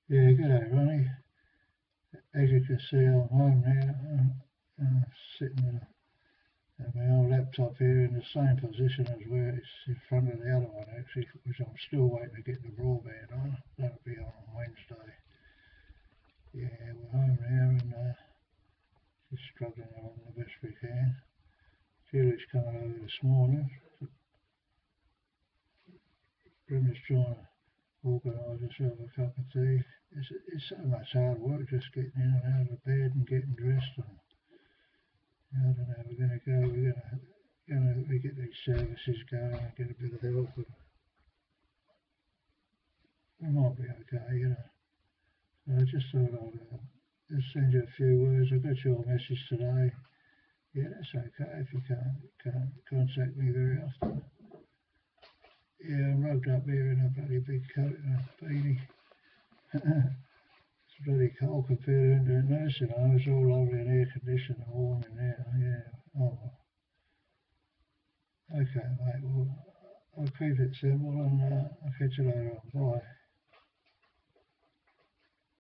Yeah, good day, Ronnie. As you can see, I'm home now, sitting at my old laptop here in the same position as where it's in front of the other one, actually, which I'm still waiting to get the broadband on. That'll be on Wednesday. Yeah, we're home now and just struggling along the best we can. Julie's coming over this morning. Brenda's trying to organise herself a cup of tea. It's so much hard work just getting in and out of bed and getting dressed. And I don't know, we're going to go, we get these services going and get a bit of help. And we might be okay. So I just thought I'd just send you a few words. I got your message today. Yeah, that's okay if you can't contact me very often. Yeah, I'm rubbed up here in a bloody big coat and a beanie. It's bloody cold compared to the nursing home. It's all lovely and air conditioned and warm in there. Yeah. Oh, okay, mate. Well, I'll keep it simple and I'll catch you later on. Bye.